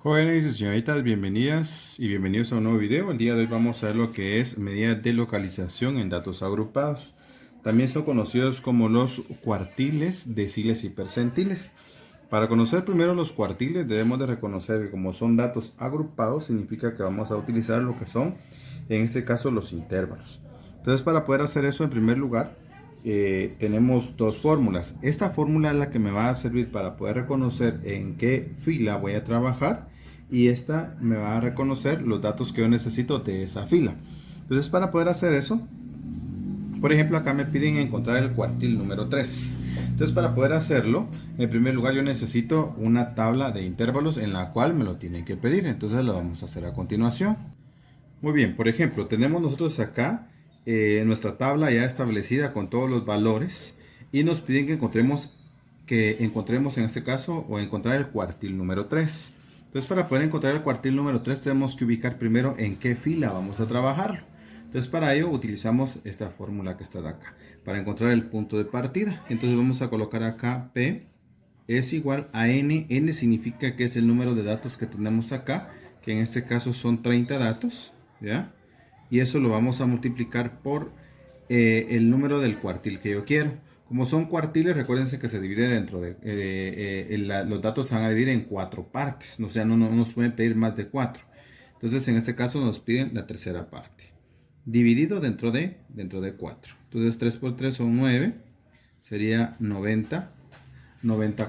Jóvenes y señoritas, bienvenidas y bienvenidos a un nuevo video. El día de hoy vamos a ver lo que es medidas de localización en datos agrupados. También son conocidos como los cuartiles, deciles y percentiles. Para conocer primero los cuartiles debemos de reconocer que como son datos agrupados significa que vamos a utilizar lo que son, en este caso, los intervalos. Entonces, para poder hacer eso, en primer lugar, tenemos dos fórmulas. Esta fórmula es la que me va a servir para poder reconocer en qué fila voy a trabajar, y esta me va a reconocer los datos que yo necesito de esa fila. Entonces, para poder hacer eso, por ejemplo, acá me piden encontrar el cuartil número 3. Entonces, para poder hacerlo, en primer lugar yo necesito una tabla de intervalos en la cual me lo tienen que pedir. Entonces lo vamos a hacer a continuación. Muy bien, por ejemplo, tenemos nosotros acá nuestra tabla ya establecida con todos los valores, y nos piden que encontremos en este caso, o encontrar el cuartil número 3. Entonces, para poder encontrar el cuartil número 3 tenemos que ubicar primero en qué fila vamos a trabajarlo. Entonces, para ello utilizamos esta fórmula que está de acá para encontrar el punto de partida. Entonces vamos a colocar acá P es igual a N. N significa que es el número de datos que tenemos acá, que en este caso son 30 datos, ¿ya? Y eso lo vamos a multiplicar por el número del cuartil que yo quiero. Como son cuartiles, recuérdense que se divide dentro de los datos se van a dividir en 4 partes, o sea, no nos pueden pedir más de 4. Entonces, en este caso nos piden la tercera parte, dividido dentro de 4. Entonces, 3 por 3 son 9, sería 90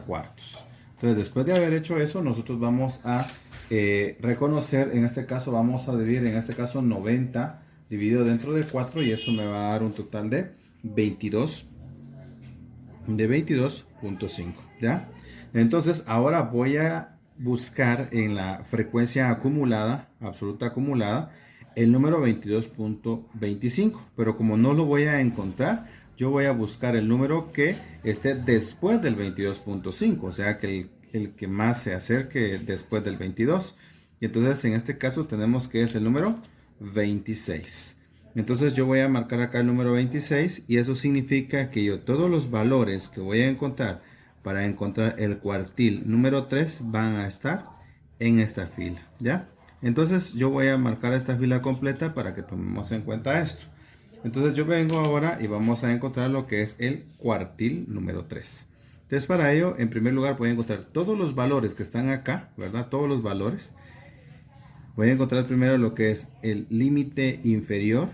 cuartos. Entonces, después de haber hecho eso, nosotros vamos a reconocer, en este caso vamos a dividir, en este caso 90 dividido dentro de 4, y eso me va a dar un total de 22.5, ¿ya? Entonces, ahora voy a buscar en la frecuencia acumulada, absoluta acumulada, el número 22.25, pero como no lo voy a encontrar, yo voy a buscar el número que esté después del 22.5, o sea, que el que más se acerque después del 22. Y entonces, en este caso, tenemos que es el número 26. Entonces, yo voy a marcar acá el número 26, y eso significa que yo todos los valores que voy a encontrar para encontrar el cuartil número 3 van a estar en esta fila, ¿ya? Entonces, yo voy a marcar esta fila completa para que tomemos en cuenta esto. Entonces, yo vengo ahora y vamos a encontrar lo que es el cuartil número 3. Entonces, para ello, en primer lugar, voy a encontrar todos los valores que están acá, ¿verdad? Todos los valores. Voy a encontrar primero lo que es el límite inferior.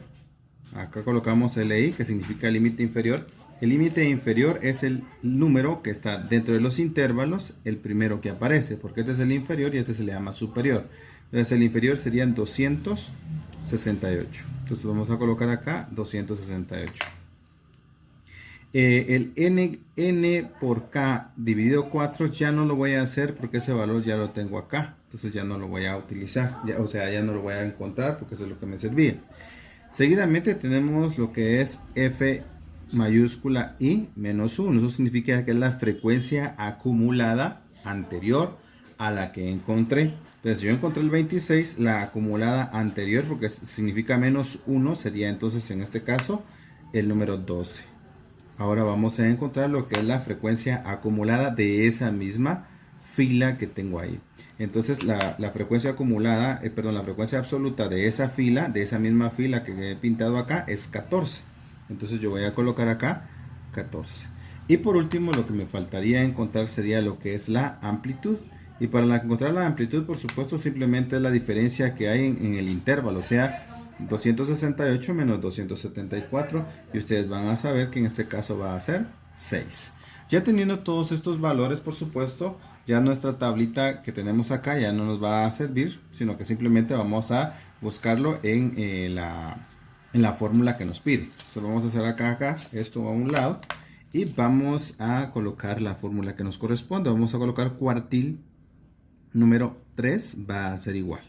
Acá colocamos LI, que significa límite inferior. El límite inferior es el número que está dentro de los intervalos, el primero que aparece, porque este es el inferior y este se le llama superior. Entonces, el inferior serían 268. Entonces, vamos a colocar acá 268. El n por k dividido 4 ya no lo voy a hacer porque ese valor ya lo tengo acá. Entonces, ya no lo voy a utilizar, o sea, ya no lo voy a encontrar porque eso es lo que me servía. Seguidamente tenemos lo que es f mayúscula i menos 1. Eso significa que es la frecuencia acumulada anterior a la que encontré. Entonces, yo encontré el 26, la acumulada anterior, porque significa menos 1, sería entonces en este caso el número 12. Ahora vamos a encontrar lo que es la frecuencia acumulada de esa misma fila que tengo ahí. Entonces, la frecuencia acumulada, la frecuencia absoluta de esa fila, de esa misma fila que he pintado acá, es 14. Entonces, yo voy a colocar acá 14. Y por último, lo que me faltaría encontrar sería lo que es la amplitud. Y para encontrar la amplitud, por supuesto, simplemente es la diferencia que hay en el intervalo, o sea, 268 menos 274, y ustedes van a saber que en este caso va a ser 6. Ya teniendo todos estos valores, por supuesto, ya nuestra tablita que tenemos acá ya no nos va a servir, sino que simplemente vamos a buscarlo en la fórmula que nos pide. Entonces, vamos a hacer acá esto a un lado, y vamos a colocar la fórmula que nos corresponde. Vamos a colocar cuartil número 3 va a ser igual.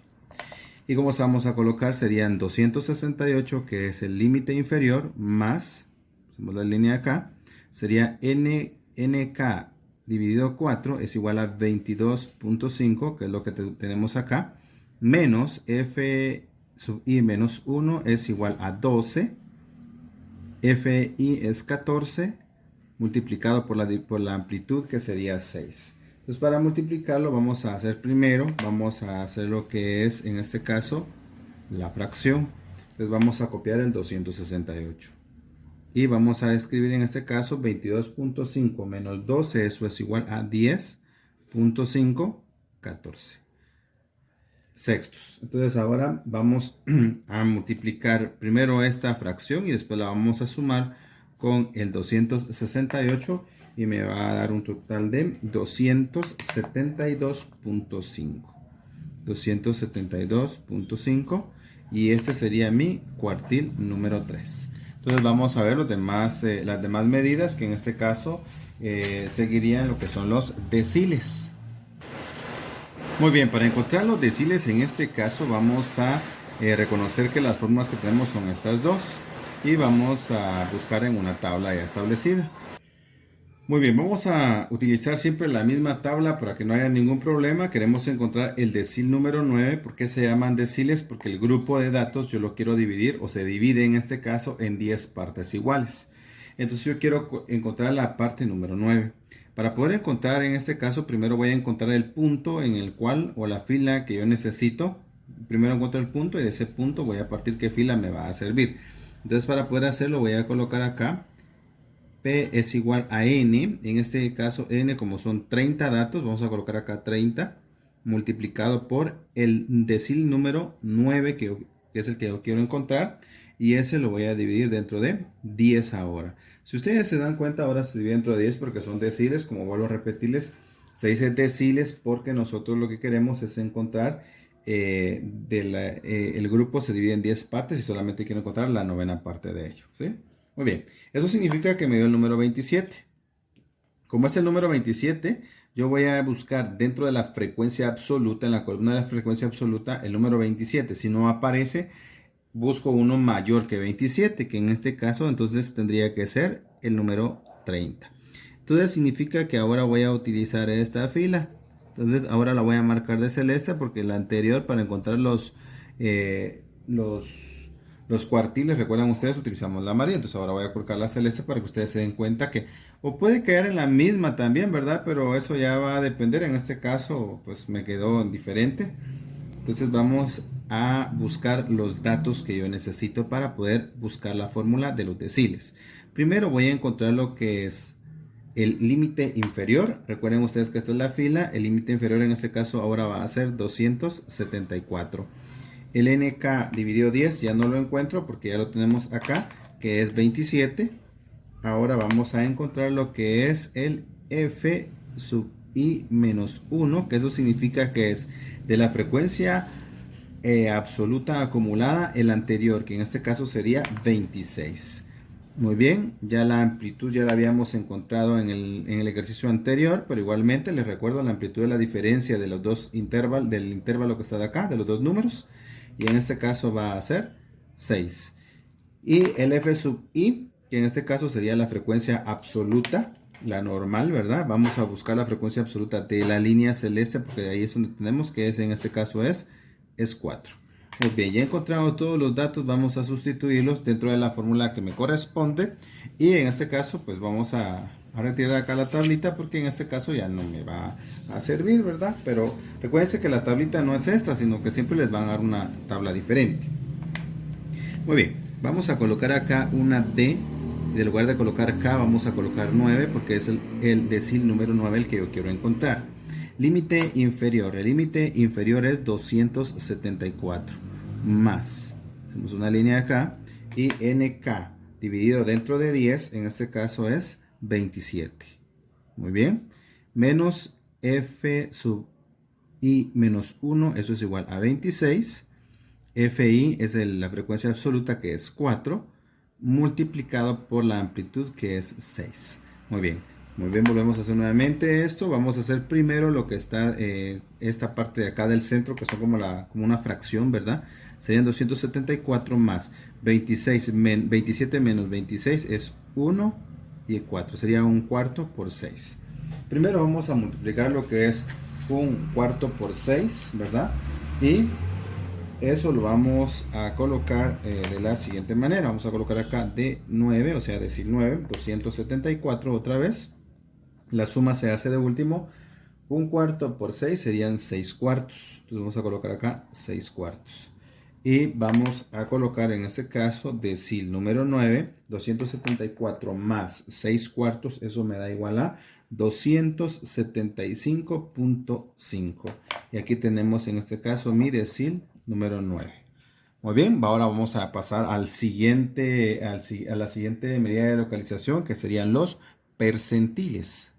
Y como vamos a colocar, serían 268, que es el límite inferior, más, hacemos la línea acá, sería nk dividido 4 es igual a 22.5, que es lo que tenemos acá, menos f sub i menos 1 es igual a 12, fi es 14, multiplicado por la amplitud, que sería 6. Entonces para multiplicarlo vamos a hacer primero, vamos a hacer lo que es en este caso la fracción. Entonces vamos a copiar el 268. Y vamos a escribir en este caso 22.5 menos 12, eso es igual a 10.5, 14 sextos. Entonces ahora vamos a multiplicar primero esta fracción y después la vamos a sumar con el 268 y me va a dar un total de 272.5. 272.5 y este sería mi cuartil número 3. Entonces vamos a ver las demás medidas que en este caso seguirían lo que son los deciles. Muy bien, para encontrar los deciles en este caso vamos a reconocer que las fórmulas que tenemos son estas dos y vamos a buscar en una tabla ya establecida. Muy bien, vamos a utilizar siempre la misma tabla para que no haya ningún problema. Queremos encontrar el decil número 9. ¿Por qué se llaman deciles? Porque el grupo de datos yo lo quiero dividir o se divide en este caso en 10 partes iguales. Entonces yo quiero encontrar la parte número 9. Para poder encontrar en este caso, primero voy a encontrar el punto en el cual o la fila que yo necesito. Primero encuentro el punto y de ese punto voy a partir qué fila me va a servir. Entonces para poder hacerlo voy a colocar acá P es igual a N, en este caso N como son 30 datos, vamos a colocar acá 30 multiplicado por el decil número 9 que es el que yo quiero encontrar y ese lo voy a dividir dentro de 10 ahora. Si ustedes se dan cuenta ahora se divide dentro de 10 porque son deciles, como vuelvo a repetirles, se dice deciles porque nosotros lo que queremos es encontrar el grupo se divide en 10 partes y solamente quiero encontrar la novena parte de ello, ¿sí? Muy bien, eso significa que me dio el número 27. Como es el número 27, yo voy a buscar dentro de la frecuencia absoluta, en la columna de la frecuencia absoluta, el número 27. Si no aparece, busco uno mayor que 27, que en este caso entonces tendría que ser el número 30. Entonces significa que ahora voy a utilizar esta fila. Entonces ahora la voy a marcar de celeste porque la anterior para encontrar los cuartiles, recuerdan ustedes, utilizamos la amarilla. Entonces ahora voy a colocar la celeste para que ustedes se den cuenta que o puede quedar en la misma también, ¿verdad? Pero eso ya va a depender. En este caso pues me quedó diferente. Entonces vamos a buscar los datos que yo necesito para poder buscar la fórmula de los deciles. Primero voy a encontrar lo que es el límite inferior. Recuerden ustedes que esta es la fila. El límite inferior en este caso ahora va a ser 274. El NK dividido 10 ya no lo encuentro porque ya lo tenemos acá, que es 27. Ahora vamos a encontrar lo que es el F sub I menos 1, que eso significa que es de la frecuencia absoluta acumulada el anterior, que en este caso sería 26. Muy bien, ya la amplitud ya la habíamos encontrado en el ejercicio anterior, pero igualmente les recuerdo la amplitud de la diferencia de los dos intervalos, del intervalo que está de acá, de los dos números, y en este caso va a ser 6. Y el F sub I, que en este caso sería la frecuencia absoluta, la normal, ¿verdad? Vamos a buscar la frecuencia absoluta de la línea celeste, porque ahí es donde tenemos que en este caso es 4. Muy bien, ya he encontrado todos los datos, vamos a sustituirlos dentro de la fórmula que me corresponde y en este caso pues vamos a retirar acá la tablita porque en este caso ya no me va a servir, ¿verdad? Pero recuérdense que la tablita no es esta, sino que siempre les van a dar una tabla diferente. Muy bien, vamos a colocar acá una D y en lugar de colocar K vamos a colocar 9 porque es el decil número 9 el que yo quiero encontrar. Límite inferior, el límite inferior es 274 más, hacemos una línea acá y NK dividido dentro de 10, en este caso es 27. Muy bien, menos F sub I menos 1, eso es igual a 26. FI es la frecuencia absoluta que es 4, multiplicado por la amplitud que es 6. Muy bien, volvemos a hacer nuevamente esto. Vamos a hacer primero lo que está, esta parte de acá del centro, que son como una fracción, ¿verdad? Serían 274 más 27 menos 26 es 1 y 4. Sería un cuarto por 6. Primero vamos a multiplicar lo que es un cuarto por 6, ¿verdad? Y eso lo vamos a colocar de la siguiente manera. Vamos a colocar acá de 9, o sea, decir 9, 274 otra vez. La suma se hace de último Un cuarto por 6 serían 6 cuartos. Entonces vamos a colocar acá 6 cuartos. Y vamos a colocar en este caso decil número 9, 274 más 6 cuartos, eso me da igual a 275.5. Y aquí tenemos en este caso mi decil número 9. Muy bien, ahora vamos a pasar a la siguiente medida de localización, que serían los percentiles.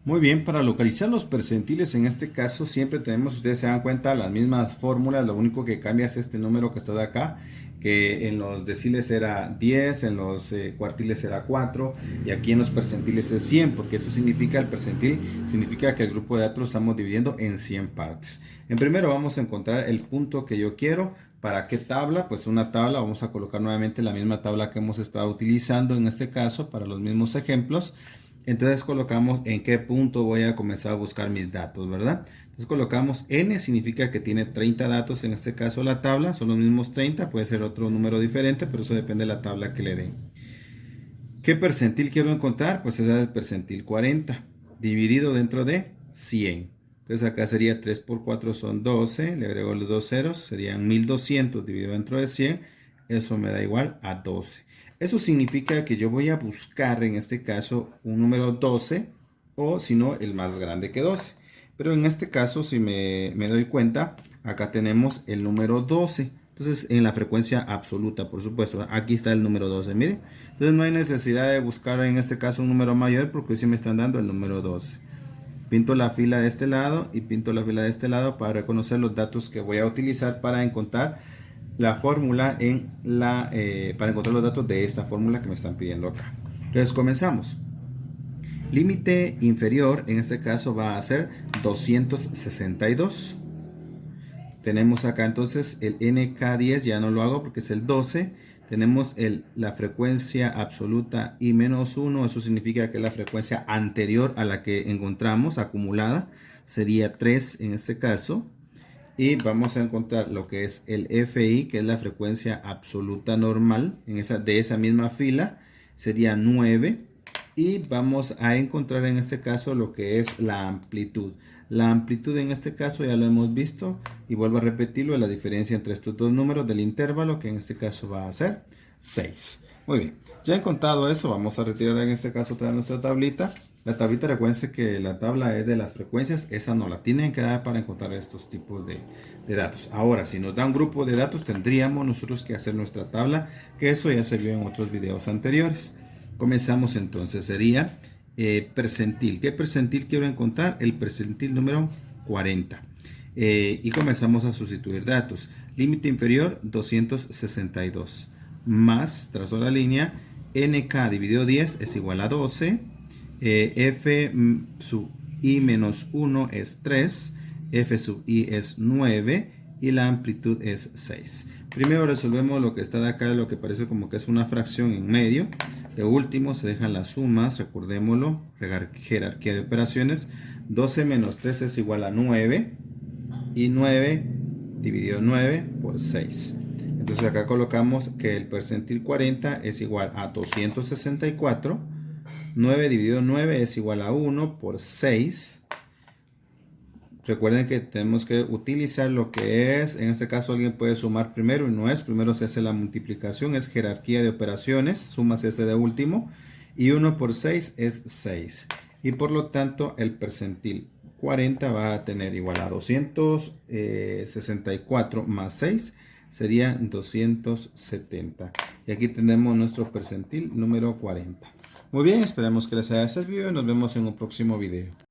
Muy bien, para localizar los percentiles en este caso siempre tenemos, ustedes se dan cuenta, las mismas fórmulas, lo único que cambia es este número que está de acá, que en los deciles era 10, en los cuartiles era 4 y aquí en los percentiles es 100, porque eso significa, el percentil significa que el grupo de datos lo estamos dividiendo en 100 partes. En primero vamos a encontrar el punto que yo quiero. ¿Para qué tabla? Pues una tabla, vamos a colocar nuevamente la misma tabla que hemos estado utilizando en este caso para los mismos ejemplos. Entonces colocamos en qué punto voy a comenzar a buscar mis datos, ¿verdad? Entonces colocamos n, significa que tiene 30 datos, en este caso la tabla, son los mismos 30, puede ser otro número diferente, pero eso depende de la tabla que le den. ¿Qué percentil quiero encontrar? Pues es el percentil 40, dividido dentro de 100. Entonces acá sería 3 por 4 son 12, le agrego los dos ceros, serían 1200 dividido dentro de 100, eso me da igual a 12. Eso significa que yo voy a buscar en este caso un número 12 o si no el más grande que 12. Pero en este caso si me doy cuenta, acá tenemos el número 12. Entonces en la frecuencia absoluta, por supuesto, aquí está el número 12, miren. Entonces no hay necesidad de buscar en este caso un número mayor porque sí me están dando el número 12. Pinto la fila de este lado y pinto la fila de este lado para reconocer los datos que voy a utilizar para encontrar la fórmula para encontrar los datos de esta fórmula que me están pidiendo acá. Entonces comenzamos. Límite inferior en este caso va a ser 262. Tenemos acá entonces el NK10, ya no lo hago porque es el 12. Tenemos la frecuencia absoluta I menos 1, eso significa que la frecuencia anterior a la que encontramos acumulada sería 3 en este caso. Y vamos a encontrar lo que es el FI, que es la frecuencia absoluta normal de esa misma fila, sería 9. Y vamos a encontrar en este caso lo que es la amplitud. La amplitud en este caso ya lo hemos visto y vuelvo a repetirlo, la diferencia entre estos dos números del intervalo, que en este caso va a ser 6. Muy bien, ya encontrado eso, vamos a retirar en este caso otra nuestra tablita. La tablita, recuerden que la tabla es de las frecuencias, esa no la tienen que dar para encontrar estos tipos de datos. Ahora, si nos da un grupo de datos, tendríamos nosotros que hacer nuestra tabla, que eso ya se vio en otros videos anteriores. Comenzamos entonces, sería percentil. ¿Qué percentil quiero encontrar? El percentil número 40. Y comenzamos a sustituir datos. Límite inferior 262 más, trazo la línea, NK dividido 10 es igual a 12. F sub I menos 1 es 3. F sub I es 9. Y la amplitud es 6. Primero resolvemos lo que está de acá, lo que parece como que es una fracción en medio. De último se dejan las sumas, recordémoslo, jerarquía de operaciones. 12 menos 3 es igual a 9. Y 9 dividido 9 por 6. Entonces acá colocamos que el percentil 40 es igual a 264. 9 dividido 9 es igual a 1 por 6. Recuerden que tenemos que utilizar lo que es, en este caso alguien puede sumar primero y no es, primero se hace la multiplicación, es jerarquía de operaciones, sumas ese de último, y 1 por 6 es 6. Y por lo tanto el percentil 40 va a tener igual a 264 más 6, sería 270. Y aquí tenemos nuestro percentil número 40. Muy bien, esperamos que les haya servido y nos vemos en un próximo video.